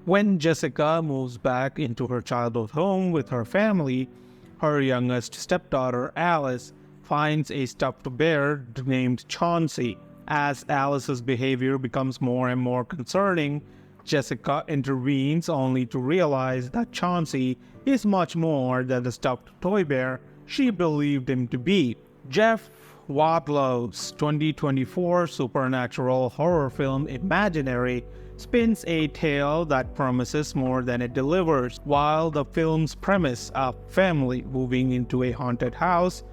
When Jessica moves back into her childhood home with her family, her youngest stepdaughter Alice finds a stuffed bear named Chauncey. As Alice's behavior becomes more and more concerning, Jessica intervenes only to realize that Chauncey is much more than the stuffed toy bear she believed him to be. Jeff Wadlow's 2024 supernatural horror film Imaginary spins a tale that promises more than it delivers. While the film's premise of family moving into a haunted house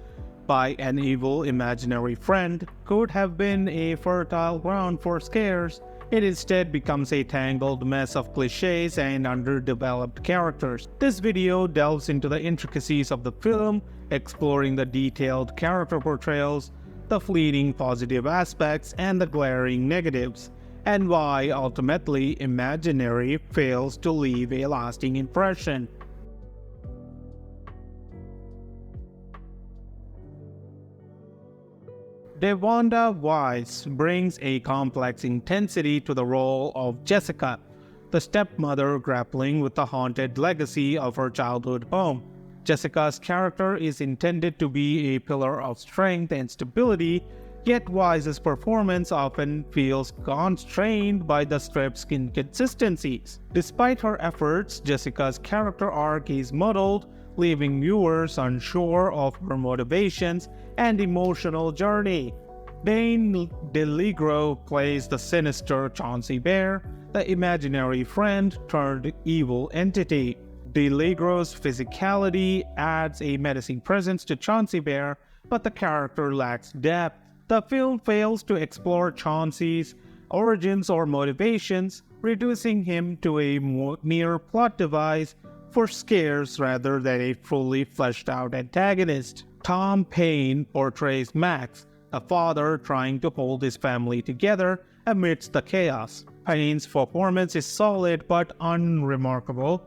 by an evil imaginary friend could have been a fertile ground for scares, it instead becomes a tangled mess of cliches and underdeveloped characters. This video delves into the intricacies of the film, exploring the detailed character portrayals, the fleeting positive aspects, and the glaring negatives, and why ultimately Imaginary fails to leave a lasting impression. Devonda Wise brings a complex intensity to the role of Jessica, the stepmother grappling with the haunted legacy of her childhood home. Jessica's character is intended to be a pillar of strength and stability, yet Wise's performance often feels constrained by the script's inconsistencies. Despite her efforts, Jessica's character arc is muddled, leaving viewers unsure of her motivations and emotional journey. Dane DeLigro plays the sinister Chauncey Bear, the imaginary friend turned evil entity. DeLigro's physicality adds a menacing presence to Chauncey Bear, but the character lacks depth. The film fails to explore Chauncey's origins or motivations, reducing him to a mere plot device for scares rather than a fully fleshed out antagonist. Tom Payne portrays Max, a father trying to hold his family together amidst the chaos. Payne's performance is solid but unremarkable,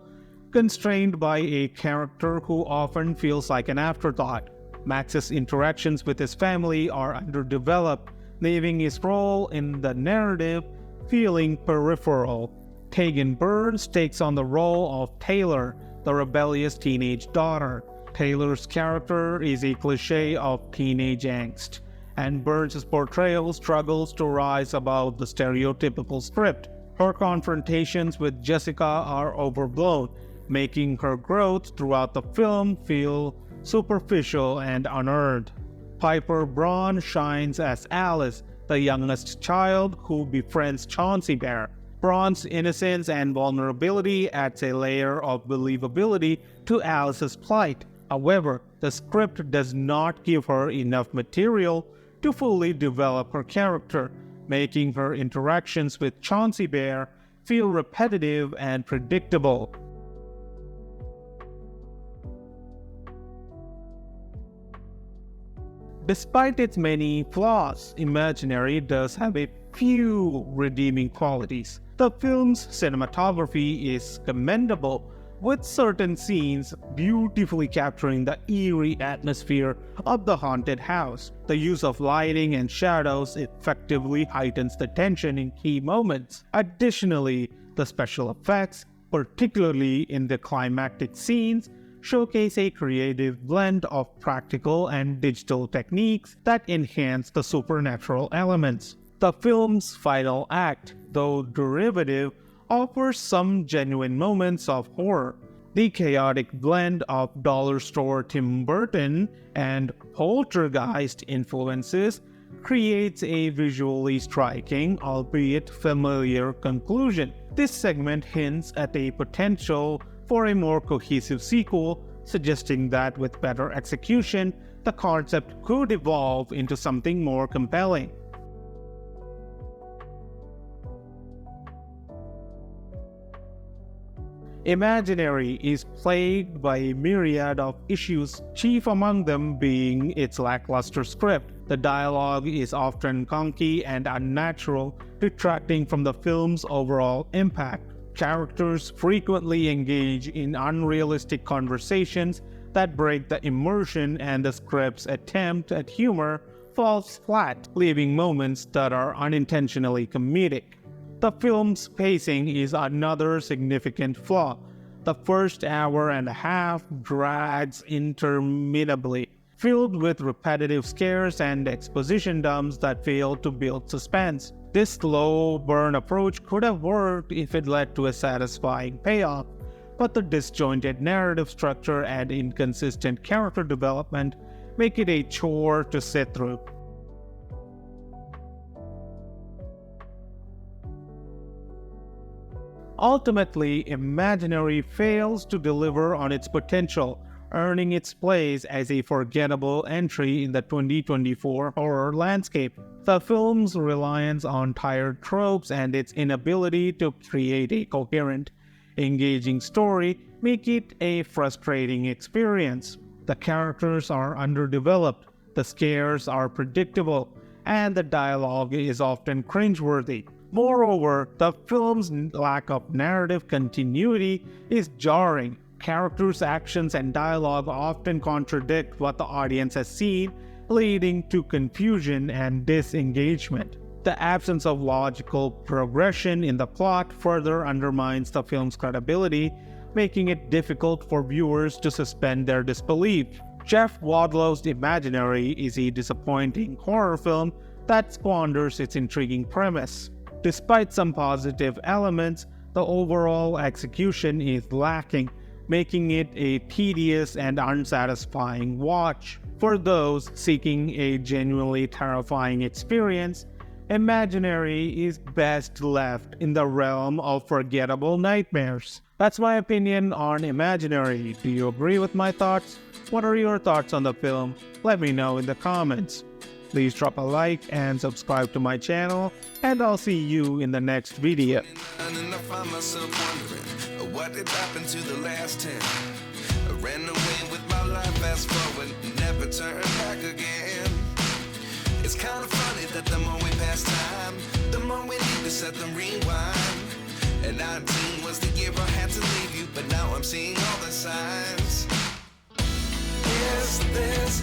constrained by a character who often feels like an afterthought. Max's interactions with his family are underdeveloped, leaving his role in the narrative feeling peripheral. Tegan Burns takes on the role of Taylor, the rebellious teenage daughter. Taylor's character is a cliché of teenage angst, and Burns' portrayal struggles to rise above the stereotypical script. Her confrontations with Jessica are overblown, making her growth throughout the film feel superficial and unearned. Piper Braun shines as Alice, the youngest child who befriends Chauncey Bear. Braun's innocence and vulnerability adds a layer of believability to Alice's plight. However, the script does not give her enough material to fully develop her character, making her interactions with Chauncey Bear feel repetitive and predictable. Despite its many flaws, Imaginary does have a few redeeming qualities. The film's cinematography is commendable, with certain scenes beautifully capturing the eerie atmosphere of the haunted house. The use of lighting and shadows effectively heightens the tension in key moments. Additionally, the special effects, particularly in the climactic scenes, showcase a creative blend of practical and digital techniques that enhance the supernatural elements. The film's final act, though derivative, offers some genuine moments of horror. The chaotic blend of dollar store Tim Burton and poltergeist influences creates a visually striking, albeit familiar conclusion. This segment hints at a potential for a more cohesive sequel, suggesting that with better execution, the concept could evolve into something more compelling. Imaginary is plagued by a myriad of issues, chief among them being its lackluster script. The dialogue is often clunky and unnatural, detracting from the film's overall impact. Characters frequently engage in unrealistic conversations that break the immersion, and the script's attempt at humor falls flat, leaving moments that are unintentionally comedic. The film's pacing is another significant flaw. The first hour and a half drags interminably, filled with repetitive scares and exposition dumps that fail to build suspense. This slow burn approach could have worked if it led to a satisfying payoff, but the disjointed narrative structure and inconsistent character development make it a chore to sit through. Ultimately, Imaginary fails to deliver on its potential, earning its place as a forgettable entry in the 2024 horror landscape. The film's reliance on tired tropes and its inability to create a coherent, engaging story make it a frustrating experience. The characters are underdeveloped, the scares are predictable, and the dialogue is often cringeworthy. Moreover, the film's lack of narrative continuity is jarring. Characters' actions and dialogue often contradict what the audience has seen, leading to confusion and disengagement. The absence of logical progression in the plot further undermines the film's credibility, making it difficult for viewers to suspend their disbelief. Jeff Wadlow's Imaginary is a disappointing horror film that squanders its intriguing premise. Despite some positive elements, the overall execution is lacking, making it a tedious and unsatisfying watch. For those seeking a genuinely terrifying experience, Imaginary is best left in the realm of forgettable nightmares. That's my opinion on Imaginary. Do you agree with my thoughts? What are your thoughts on the film? Let me know in the comments. Please drop a like and subscribe to my channel, and I'll see you in the next video. And I find myself wondering, what did happen to the last 10? I ran away with my life, fast forward, never turn back again. It's kind of funny that the more we pass time, the more we need to set them rewind. And 19 was the year I had to leave you, but now I'm seeing all the signs. Is this